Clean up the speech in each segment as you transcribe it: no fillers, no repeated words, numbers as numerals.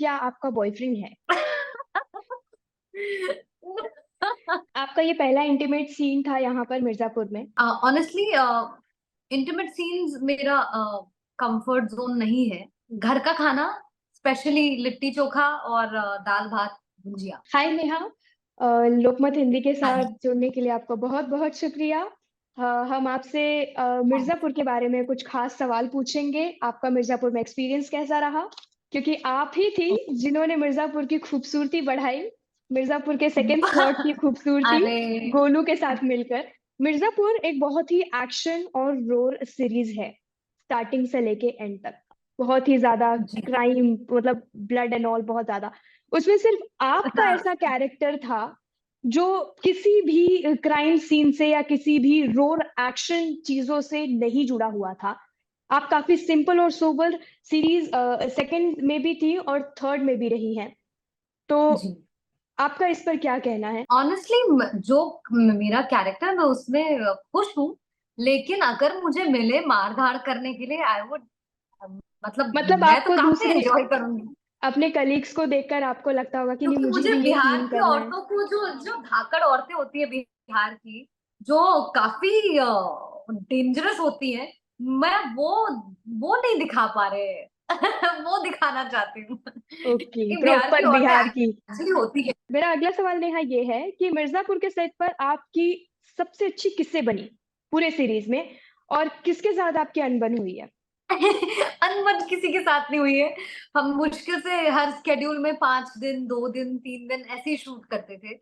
क्या आपका बॉयफ्रेंड है? आपका ये पहला इंटीमेट सीन था यहाँ पर मिर्जापुर में? ऑनेस्टली इंटीमेट सीन्स मेरा कंफर्ट जोन नहीं है। घर का खाना, स्पेशली लिट्टी चोखा और दाल भात भुजिया। हाय नेहा। लोकमत हिंदी के साथ जुड़ने के लिए आपका बहुत बहुत शुक्रिया। हम आपसे मिर्जापुर के बारे में कुछ खास सवाल पूछेंगे। आपका मिर्जापुर में एक्सपीरियंस कैसा रहा? क्योंकि आप ही थी जिन्होंने मिर्जापुर की खूबसूरती बढ़ाई, मिर्जापुर के सेकंड स्पॉट की खूबसूरती अरे गोलू के साथ मिलकर। मिर्जापुर एक बहुत ही एक्शन और रोर सीरीज है, स्टार्टिंग से लेके एंड तक। बहुत ही ज्यादा जी। क्राइम, मतलब ब्लड एंड ऑल बहुत ज्यादा। उसमें सिर्फ आपका हाँ, ऐसा कैरेक्टर था जो किसी भी क्राइम सीन से या किसी भी रोर एक्शन चीजों से नहीं जुड़ा हुआ था। आप काफी सिंपल और सोबर सीरीज सेकंड में भी थी और थर्ड में भी रही हैं। तो जी। आपका इस पर क्या कहना है? ऑनेस्टली जो मेरा कैरेक्टर, मैं उसमें खुश हूँ। लेकिन अगर मुझे मिले मार धाड़ करने के लिए, आई वुड, मतलब मतलब मैं तो आपको काफी दूसरे एंजॉय करूंगी। अपने कलीग्स को देखकर आपको लगता होगा कि नहीं, क्योंकि मुझे मुझे भी ये बिहार सीन की करना है। औरतों को, जो जो धाकड़ औरतें होती है बिहार की, जो काफी डेंजरस होती हैं, मैं वो नहीं दिखा पा रहे। वो दिखाना चाहती हूँ ओके, कि बिहार की प्रॉपर औरतें बिहार की। एक्चुअली होती है। मेरा अगला सवाल नेहा ये है कि मिर्जापुर के सेट पर आपकी सबसे अच्छी किससे बनी पूरे सीरीज में, और किसके साथ आपकी अनबन हुई है? अनबन किसी के साथ नहीं हुई है। हम मुश्किल से हर स्केड्यूल में 5 दिन, 2 दिन, 3 दिन ऐसे ही शूट करते थे।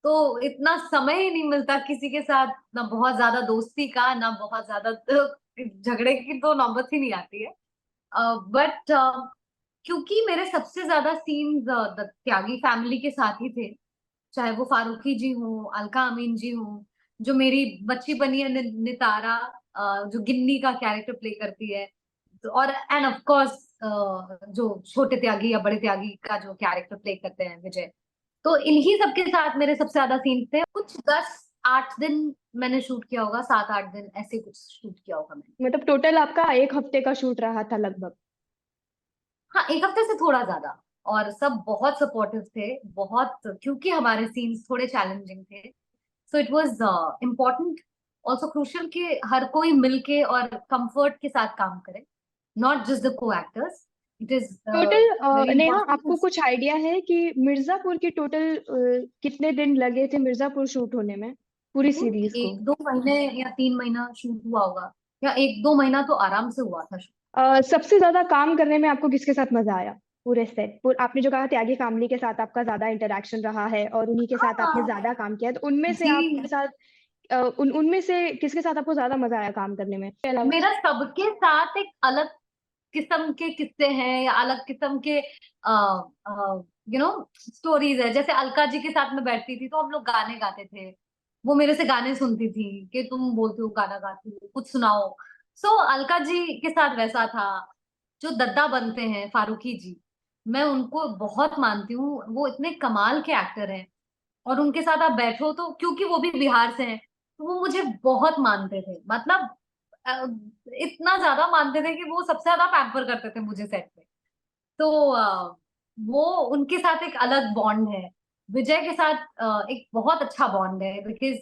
तो इतना समय ही नहीं मिलता किसी के साथ, ना बहुत ज्यादा दोस्ती का, ना बहुत ज्यादा झगड़े की तो नौबत ही नहीं आती है। बट क्योंकि मेरे सबसे ज्यादा सीन्स त्यागी फैमिली के साथ ही थे। चाहे वो फारूकी जी हो, अलका अमीन जी हो, जो मेरी बच्ची बनी है नितारा, जो गिन्नी का कैरेक्टर प्ले करती है, और एंड ऑफ कोर्स जो छोटे त्यागी या बड़े त्यागी का जो कैरेक्टर प्ले करते हैं विजय। तो इन्हीं सबके साथ मेरे सबसे ज्यादा सीन थे। कुछ 10-8 दिन मैंने शूट किया होगा, 7-8 दिन ऐसे कुछ शूट किया होगा मैंने। मतलब टोटल आपका एक हफ्ते का शूट रहा था लगभग? हाँ, एक हफ्ते से थोड़ा ज्यादा। और सब बहुत सपोर्टिव थे, बहुत, क्योंकि हमारे सीन्स थोड़े चैलेंजिंग थे। So it was important, also crucial, कि हर कोई मिलके और कंफर्ट के साथ काम करे, नॉट जस्ट द को actors. It is very total Neha, important. आपको कुछ आइडिया है कि मिर्जापुर के टोटल कितने दिन लगे थे मिर्जापुर शूट होने में, पूरी थिंक सीरीज को? 1-2 महीने या 3 महीना शूट हुआ होगा, या 1-2 महीना तो आराम से हुआ था शूट। सबसे ज्यादा काम करने में आपको किसके साथ मजा आया पूरे सेट? आपने जो कहा त्यागी फैमिली के साथ आपका ज्यादा इंटरेक्शन रहा है और उन्हीं के साथ आपने हाँ ज्यादा काम किया है, तो उनमें से आपके जी। साथ उनमें से किसके साथ आपको ज्यादा मजा आया काम करने में, इसके अलावा? मेरा सबके साथ एक अलग किस्म के किस्से हैं, या अलग किस्म के स्टोरीज है। जैसे अलका जी के साथ में बैठती थी तो हम लोग गाने गाते थे। वो मेरे से गाने सुनती थी कि तुम बोलती हो गाना गाती हो, कुछ सुनाओ। सो अलका जी के साथ वैसा था। जो दद्दा बनते हैं फारूकी जी, मैं उनको बहुत मानती हूँ। वो इतने कमाल के एक्टर हैं। और उनके साथ आप बैठो तो, क्योंकि वो भी बिहार से हैं, तो वो मुझे बहुत मानते थे। मतलब अ, इतना ज्यादा मानते थे कि वो सबसे ज्यादा पैम्पर करते थे मुझे सेट पे। तो वो, उनके साथ एक अलग बॉन्ड है। विजय के साथ एक बहुत अच्छा बॉन्ड है, because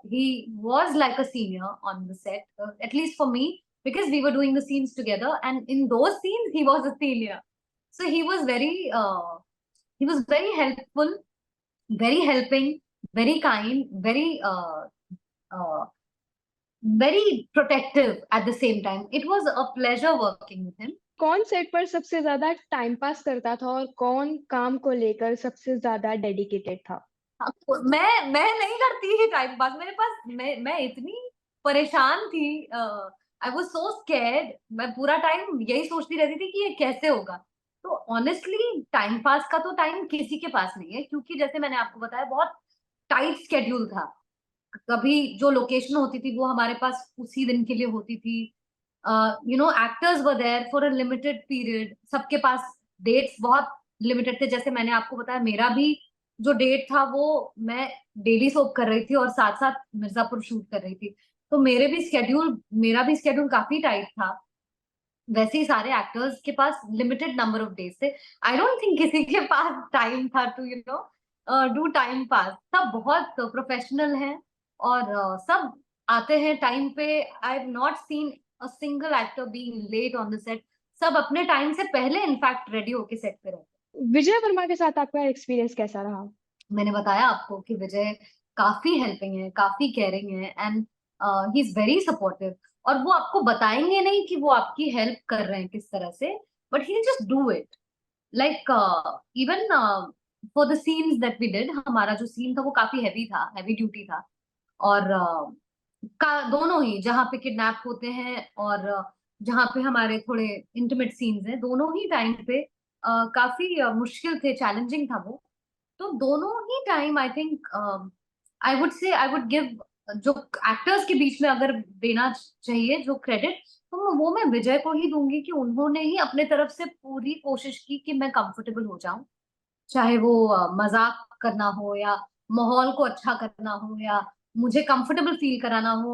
he was like a senior on the set, at least for me, because we were doing the scenes together, and in those scenes he was a senior. So he was very helpful, very helping, very kind, uh, very protective at the same time. It was a pleasure working with him. कौन set पर सबसे ज्यादा time pass करता था और कौन काम को लेकर सबसे ज्यादा डेडिकेटेड था? हाँ, मैं नहीं करती थी टाइम पास। मेरे पास, मैं इतनी परेशान थी। I was so scared. मैं पूरा टाइम यही सोचती रहती थी कि ये कैसे होगा। तो ऑनेस्टली टाइम पास का तो टाइम किसी के पास नहीं है, क्योंकि जैसे मैंने आपको बताया, बहुत टाइट स्केड्यूल था। कभी जो लोकेशन होती थी वो हमारे पास उसी दिन के लिए होती थी। Actors were there for a limited period. सबके पास डेट्स बहुत लिमिटेड थे। जैसे मैंने आपको बताया, मेरा भी जो डेट था वो, मैं डेली सोप कर रही थी और साथ साथ मिर्जापुर शूट कर रही थी। तो मेरा भी स्केड्यूल काफी टाइट था। वैसे ही सारे एक्टर्स के पास लिमिटेड नंबर ऑफ डेज थे। आई डोंट थिंक किसी के पास टाइम था टू डू टाइम पास। सब बहुत प्रोफेशनल हैं और सब आते हैं टाइम पे। I have not seen a single actor being late on the set. सब अपने टाइम से पहले इनफैक्ट रेडी होके सेट पे रहते विजय वर्मा के साथ आपका एक्सपीरियंस कैसा रहा? हैं। मैंने बताया आपको कि विजय काफी हेल्पिंग है, काफी केयरिंग है, and he is very supportive. और वो आपको बताएंगे नहीं कि वो आपकी हेल्प कर रहे हैं किस तरह से, but he just do it. Like even for the scenes that we did, हमारा जो सीन था वो काफी हैवी था, हैवी ड्यूटी था। और का दोनों ही, जहाँ पे किडनैप होते हैं और जहाँ पे हमारे थोड़े इंटीमेट सीन्स हैं, दोनों ही टाइम पे काफी मुश्किल थे, चैलेंजिंग था वो। तो दोनों ही time I think I would give, जो एक्टर्स के बीच में अगर देना चाहिए जो क्रेडिट, तो वो मैं विजय को ही दूंगी कि उन्होंने ही अपने तरफ से पूरी कोशिश की कि मैं कंफर्टेबल हो जाऊं। चाहे वो मजाक करना हो या माहौल को अच्छा करना हो या मुझे कंफर्टेबल फील कराना हो।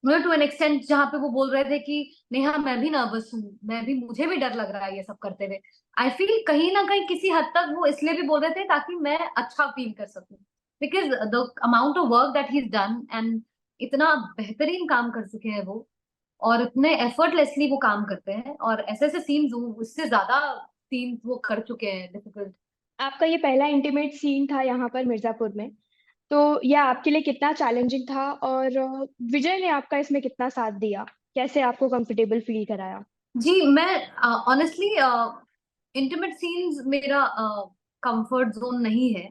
मतलब टू एन एक्सटेंट जहाँ पे वो बोल रहे थे कि नेहा मैं भी नर्वस हूँ, मैं भी, मुझे भी डर लग रहा है ये सब करते हुए। आई फील कहीं ना कहीं किसी हद तक वो इसलिए भी बोल रहे थे ताकि मैं अच्छा फील कर सकूं, because the amount of work that he is done, and इतना बेहतरीन काम कर चुके हैं वो, और इतने एफर्टलेसली वो काम करते हैं, और ऐसे ऐसे सीन्स, उससे ज्यादा सीन्स वो कर चुके हैं डिफिकल्ट। आपका ये पहला इंटीमेट सीन था यहाँ पर मिर्जापुर में, तो यह आपके लिए कितना चैलेंजिंग था? और विजय ने आपका इसमें कितना साथ दिया? कैसे आपको कंफर्टेबल फील कराया? जी, मैं ऑनेस्टली इंटीमेट सीन्स मेरा कंफर्ट जोन नहीं है।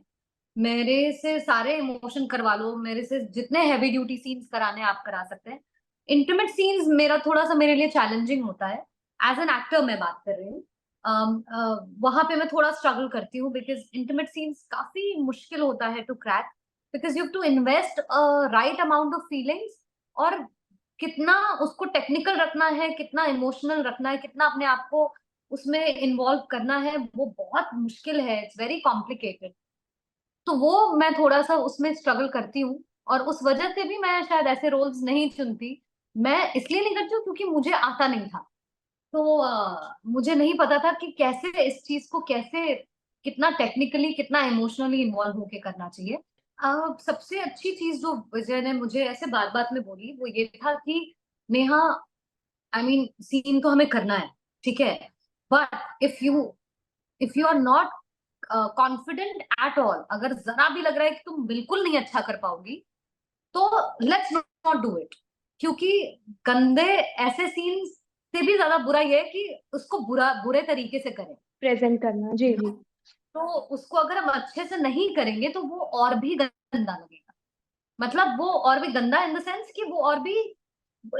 मेरे से सारे इमोशन करवा लो, मेरे से जितने हैवी ड्यूटी सीन्स कराने आप करा सकते हैं। इंटीमेट सीन्स मेरा थोड़ा सा मेरे लिए चैलेंजिंग होता है। एज एन एक्टर मैं बात कर रही हूँ। वहां पे मैं थोड़ा स्ट्रगल करती हूँ, बिकॉज इंटीमेट सीन्स काफी मुश्किल होता है to crack, because you have to invest right amount of feelings, और कितना उसको टेक्निकल रखना है, कितना इमोशनल रखना है, कितना अपने आप को उसमें इन्वॉल्व करना है, वो बहुत मुश्किल है। It's very complicated. तो वो मैं थोड़ा सा उसमें स्ट्रगल करती हूँ, और उस वजह से भी मैं शायद ऐसे रोल्स नहीं चुनती। मैं इसलिए नहीं करती हूँ क्योंकि मुझे आता नहीं था। तो मुझे नहीं पता था कि कैसे इस चीज को, कैसे कितना टेक्निकली, कितना इमोशनली इन्वॉल्व होके करना चाहिए। सबसे अच्छी चीज जो विजय ने मुझे ऐसे बात बात में बोली वो ये था कि नेहा, आई मीन सीन तो हमें करना है, ठीक है, but if you are not confident at all, अगर जरा भी लग रहा है कि तुम बिल्कुल नहीं अच्छा कर पाओगी, तो लेट्स नॉट डू इट। क्योंकि गंदे ऐसे सीन्स से भी ज्यादा बुरा ये है कि उसको बुरे तरीके से करें। प्रेजेंट करना, जी जी। तो उसको अगर हम अच्छे से नहीं करेंगे तो वो और भी गंदा लगेगा। मतलब वो और भी गंदा इन द सेंस कि वो और भी,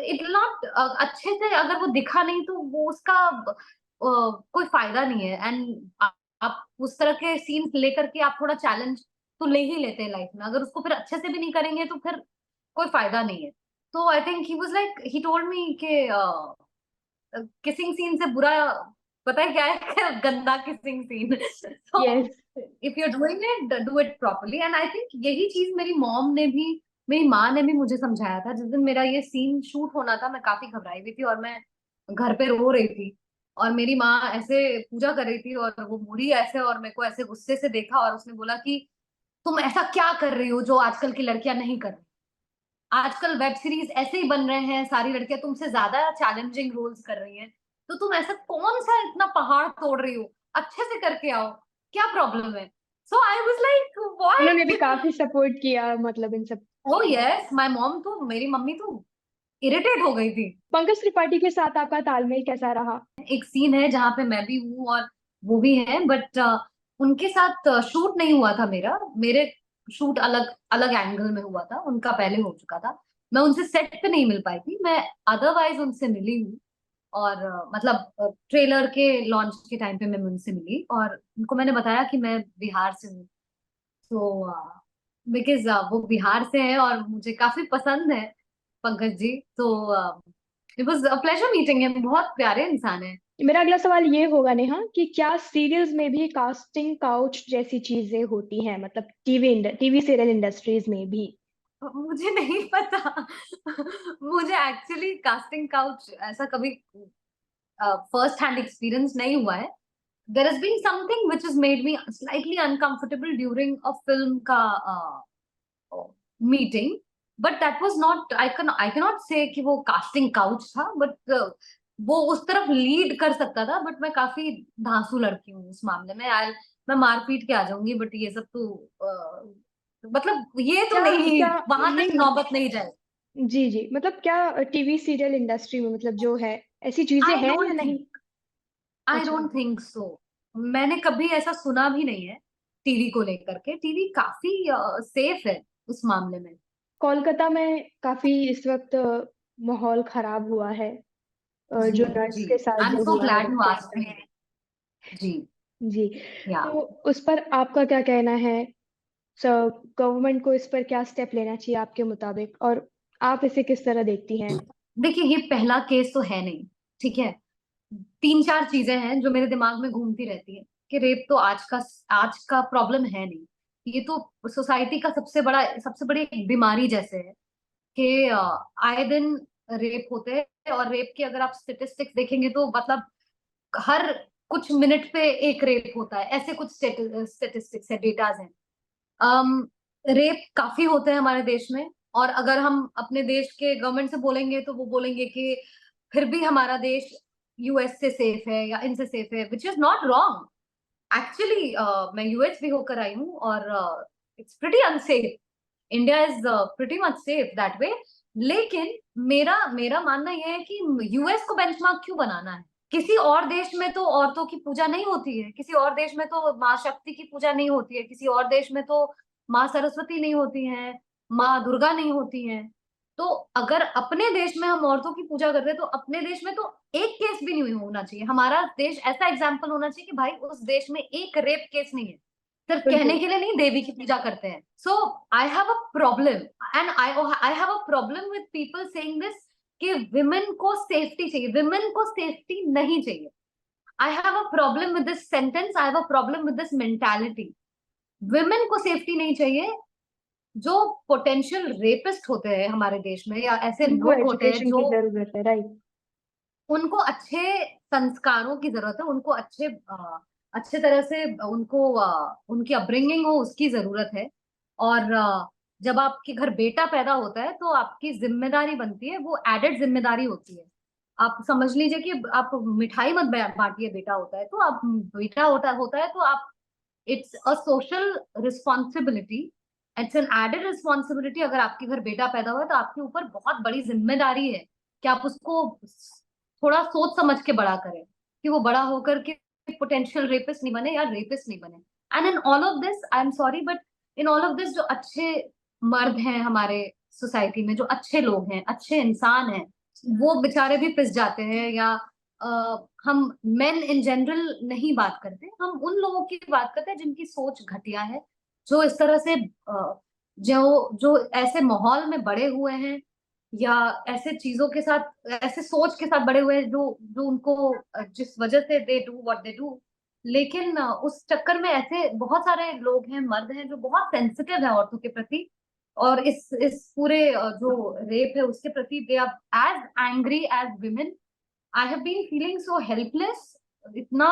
इट नॉट, अच्छे से अगर वो दिखा नहीं तो वो उसका कोई फायदा नहीं है। एंड आप उस तरह के सीन्स लेकर के आप थोड़ा चैलेंज तो ले ही लेते हैं लाइफ में, अगर उसको फिर अच्छे से भी नहीं करेंगे तो फिर कोई फायदा नहीं है। तो I think he was like, he told me कि किसिंग सीन से बुरा पता है क्या है? गंदा kissing scene. So yes. If you are doing it, do it properly. And I think यही चीज मेरी मॉम ने भी, मेरी माँ ने भी मुझे समझाया था। जिस दिन मेरा ये सीन शूट होना था, मैं काफी घबराई हुई थी और मैं घर पे रो रही थी, और मेरी माँ ऐसे पूजा कर रही थी और वो मुड़ी ऐसे और मेरे को ऐसे गुस्से से देखा, और उसने बोला कि तुम ऐसा क्या कर रही हो जो आजकल की लड़कियां नहीं कर रही। आजकल वेब सीरीज ऐसे ही बन रहे हैं, सारी लड़कियां तुमसे ज्यादा चैलेंजिंग रोल्स कर रही हैं, तो तुम ऐसा कौन सा इतना पहाड़ तोड़ रही हो, अच्छे से करके आओ, क्या प्रॉब्लम है? सो आई वाज लाइक उन्होंने भी व्हाट। काफी सपोर्ट किया, मतलब इन सब। ओ यस, माय मॉम, तो मेरी मम्मी तो इरिटेट हो गई थी। पंकज त्रिपाठी के साथ आपका तालमेल कैसा रहा? एक सीन है जहाँ पे मैं भी हूँ और वो भी है, बट उनके साथ शूट नहीं हुआ था मेरा। मेरे शूट अलग अलग एंगल में हुआ था, उनका पहले हो चुका था। मैं उनसे सेट पे नहीं मिल पाई थी, मैं अदरवाइज उनसे मिली हूँ। और मतलब ट्रेलर के लॉन्च के टाइम पे मैं उनसे मिली और उनको मैंने बताया कि मैं बिहार से हूँ। तो बिकॉज वो बिहार से है और मुझे काफी पसंद है पंकज जी। तो it was a pleasure meeting him, बहुत प्यारे इंसान है। मेरा अगला सवाल ये होगा नेहा कि क्या सीरियल्स में भी कास्टिंग काउच जैसी चीजें होती हैं, मतलब टीवी सीरियल इंडस्ट्रीज में भी? मुझे नहीं पता। मुझे एक्चुअली कास्टिंग काउच ऐसा कभी फर्स्ट हैंड एक्सपीरियंस नहीं हुआ है। There has been something which has made me slightly uncomfortable during a film का meeting, but that was not, I can not say कि वो कास्टिंग काउच था, बट वो उस तरफ लीड कर सकता था। बट मैं काफी धांसू लड़की हूँ इस मामले में। मैं मार पीट के आ जाऊंगी, बट ये सब तो मतलब ये तो क्या नहीं, क्या वहां तक नहीं, नौबत नहीं जाए। जी जी, मतलब क्या टीवी सीरियल इंडस्ट्री में मतलब जो है ऐसी चीजें आई हैं या डोंट नहीं? थिंक आई अच्छा। Don't think so. मैंने कभी ऐसा सुना भी नहीं है टीवी को लेकर के। टीवी काफी सेफ है उस मामले में। कोलकाता में काफी इस वक्त माहौल खराब हुआ है, जी जो नर्स जी, के साथ आई एम जो सो हुआ है ग्लैड यू बच्चे के आस्क्ड मी। साथ। जी। जी। या तो उस पर आपका क्या कहना है? गवर्नमेंट को इस पर क्या स्टेप लेना चाहिए आपके मुताबिक, और आप इसे किस तरह देखती हैं? देखिए, ये पहला केस तो है नहीं, ठीक है। तीन चार चीजें हैं जो मेरे दिमाग में घूमती रहती है कि रेप तो आज का प्रॉब्लम है नहीं। ये तो सोसाइटी का सबसे बड़ी एक बीमारी जैसे है कि आए दिन रेप होते हैं। और रेप की अगर आप स्टेटिस्टिक्स देखेंगे तो मतलब हर कुछ मिनट पे एक रेप होता है, ऐसे कुछ स्टेटिस्टिक्स है, डेटाज हैं। रेप काफी होते हैं हमारे देश में। और अगर हम अपने देश के गवर्नमेंट से बोलेंगे तो वो बोलेंगे कि फिर भी हमारा देश यूएस से सेफ है या इनसे सेफ है, which is not wrong. Actually मैं यूएस भी होकर आई हूँ, और it's pretty unsafe. India is pretty much safe that way. लेकिन मेरा मेरा मानना यह है कि यूएस को बेंचमार्क क्यों बनाना है? किसी और देश में तो औरतों की पूजा नहीं होती है, किसी और देश में तो माँ शक्ति की पूजा नहीं होती है, किसी और देश में तो माँ सरस्वती नहीं होती है, माँ दुर्गा नहीं होती है। तो अगर अपने देश में हम औरतों की पूजा कर रहे हैं तो अपने देश में तो एक केस भी नहीं होना चाहिए। हमारा देश ऐसा एग्जाम्पल होना चाहिए कि भाई उस देश में एक रेप केस नहीं है। सिर्फ कहने बिल्कुल। के लिए नहीं, देवी की पूजा करते हैं। So I have a problem, and I have a problem with people saying this कि विमेन को सेफ्टी चाहिए। विमेन को सेफ्टी नहीं चाहिए। I have a problem with this sentence, I have a problem with this mentality. Women को safety नहीं चाहिए। जो पोटेंशियल रेपिस्ट होते हैं हमारे देश में, या ऐसे उनको लोग होते हैं एजुकेशन जो, की जरूरत है, राइट? उनको अच्छे संस्कारों की जरूरत है, उनको अच्छे तरह से उनको उनकी अपब्रिंगिंग हो उसकी जरूरत है। और जब आपके घर बेटा पैदा होता है तो आपकी जिम्मेदारी बनती है, वो एडेड जिम्मेदारी होती है। आप समझ लीजिए कि आप मिठाई मत बांटिए, बेटा होता है तो आप, बेटा होता है तो आप, it's a social responsibility, it's an added responsibility. अगर आपके घर बेटा पैदा हुआ है तो आपके ऊपर बहुत बड़ी जिम्मेदारी है कि आप उसको थोड़ा सोच समझ के बड़ा करें, कि वो बड़ा होकर के पोटेंशियल रेपिस्ट नहीं बने या रेपिस्ट नहीं बने। And in all of this, I am sorry, but in all of this जो अच्छे मर्द हैं हमारे सोसाइटी में, जो अच्छे लोग हैं, अच्छे इंसान हैं, वो बेचारे भी पिस जाते हैं। या हम मेन इन जनरल नहीं बात करते, हम उन लोगों की बात करते हैं जिनकी सोच घटिया है, जो इस तरह से जो जो ऐसे माहौल में बड़े हुए हैं, या ऐसे चीजों के साथ, ऐसे सोच के साथ बड़े हुए हैं, जो जो उनको जिस वजह से they do what they do. लेकिन उस चक्कर में ऐसे बहुत सारे लोग हैं, मर्द हैं, जो बहुत सेंसिटिव है औरतों के प्रति। और इस पूरे जो रेप है उसके प्रति they are as angry as women. I have been feeling so helpless. इतना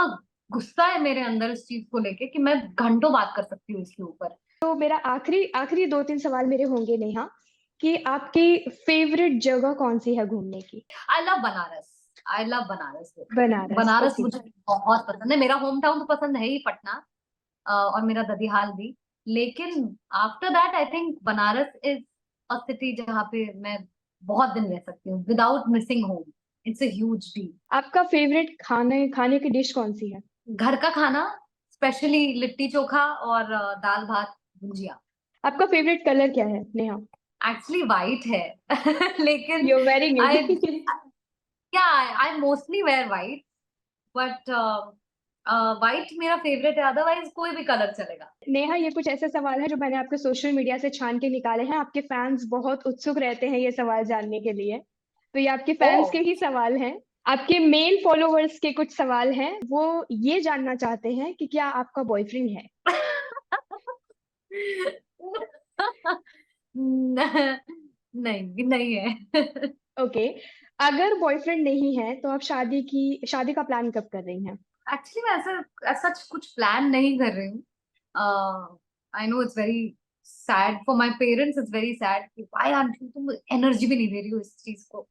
गुस्सा है मेरे अंदर इस चीज को लेके कि मैं घंटों बात कर सकती हूँ इसके ऊपर। तो मेरा आखिरी आखिरी दो तीन सवाल मेरे होंगे नेहा, कि आपकी फेवरेट जगह कौन सी है घूमने की? I love Banaras. I love Banaras. Banaras, Banaras okay. मुझे बहुत पसंद है। मेरा होम टाउन तो पसंद है ही पटना, और मेरा ददिहाल भी। लेकिन after that I think Banaras is a city जहाँ पे मैं बहुत दिन रह सकती हूँ without missing home. It's a huge deal. आपका फेवरेट खाने खाने की डिश कौन सी है? घर का खाना, स्पेशली लिट्टी चोखा और दाल भात भुजिया। आपका फेवरेट कलर क्या है नेहा? एक्चुअली वाइट है। लेकिन यू वेयरिंग आई, इट। क्या, I mostly wear white, but white मेरा फेवरेट है, अदरवाइज कोई भी कलर चलेगा। नेहा, ये कुछ ऐसे सवाल है जो मैंने आपके सोशल मीडिया से छान के निकाले हैं। आपके फैंस बहुत उत्सुक रहते हैं ये सवाल जानने के लिए, तो ये आपके ओ। फैंस के ही सवाल हैं। आपके मेल फॉलोवर्स के कुछ सवाल हैं, वो ये जानना चाहते हैं कि क्या आपका बॉयफ्रेंड है? नहीं नहीं है। ओके। अगर बॉयफ्रेंड नहीं है तो आप शादी का प्लान कब कर रही हैं? एक्चुअली मैं ऐसा ऐसा कुछ प्लान नहीं कर रही हूँ। I know it's very sad for my parents, it's very sad कि व्हाई आंट यू, तुम एनर्जी भी नहीं दे रही हो इस चीज को।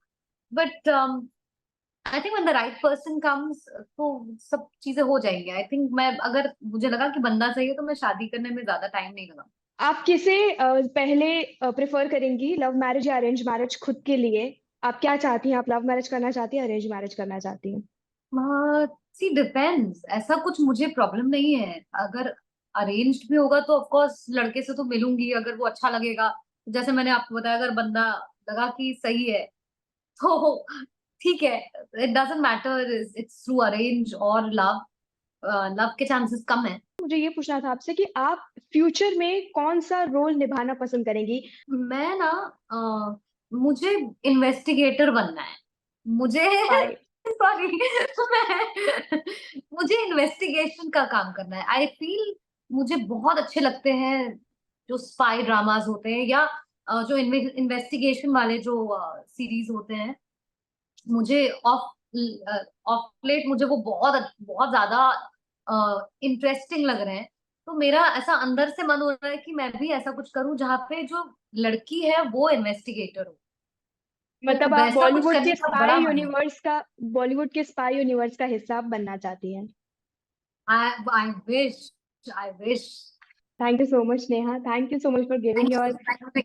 But I think when the right person comes तो सब चीजें हो जाएंगी। आई थिंक मैं, अगर मुझे लगा कि बंदा सही है तो मैं शादी करने में ज्यादा टाइम नहीं लगा। आप किसे पहले प्रेफर करेंगी, लव मैरिज या अरेंज मैरिज खुद के लिए? आप क्या चाहती हैं? आप लव मैरिज करना चाहती हैं, अरेंज मैरिज करना चाहती हैं? सी डिपेंड्स, ऐसा कुछ मुझे प्रॉब्लम नहीं है। अगर अरेंज्ड भी होगा तो ऑफ कोर्स लड़के से तो मिलूंगी अगर वो अच्छा लगेगा। जैसे मैंने आपको बताया, अगर बंदा लगा कि सही है तो ठीक है। It doesn't matter it's through arrange और लव, लव के चांसेस कम है। मुझे ये पूछना था आपसे कि आप फ्यूचर में कौन सा रोल निभाना पसंद करेंगी? मैं ना मुझे इन्वेस्टिगेटर बनना है। मुझे स्पाई। सॉरी मैं मुझे इन्वेस्टिगेशन का काम करना है। आई फील मुझे बहुत अच्छे लगते हैं जो स्पाई ड्रामाज होते हैं, या जो इन्वेस्टिगेशन वाले जो सीरीज होते हैं। मुझे ऑफ ऑफ लेट मुझे वो बहुत बहुत ज्यादा इंटरेस्टिंग लग रहे हैं। तो मेरा ऐसा अंदर से मन हो रहा है कि मैं भी ऐसा कुछ करूं जहाँ पे जो लड़की है वो इन्वेस्टिगेटर हो। तो मतलब आप वैसा कुछ करने का बड़ा मन है। बॉलीवुड के स्पाई यूनिवर्स का हिस्सा आप बनना चाहती हैं? I wish, I wish. Thank you so much Neha, thank you so much for giving thank your you, thank you.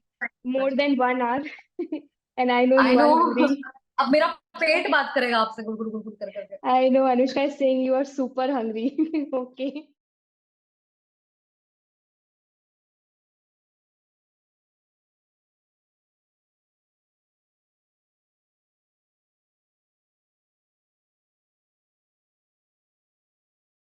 more than 1 hour and I know I you know are hungry. अब मेरा पेट बात करेगा आपसे गुड़ गुड़ गुड़ गुड़ कर करके। I know Anushka is saying you are super hungry. Okay.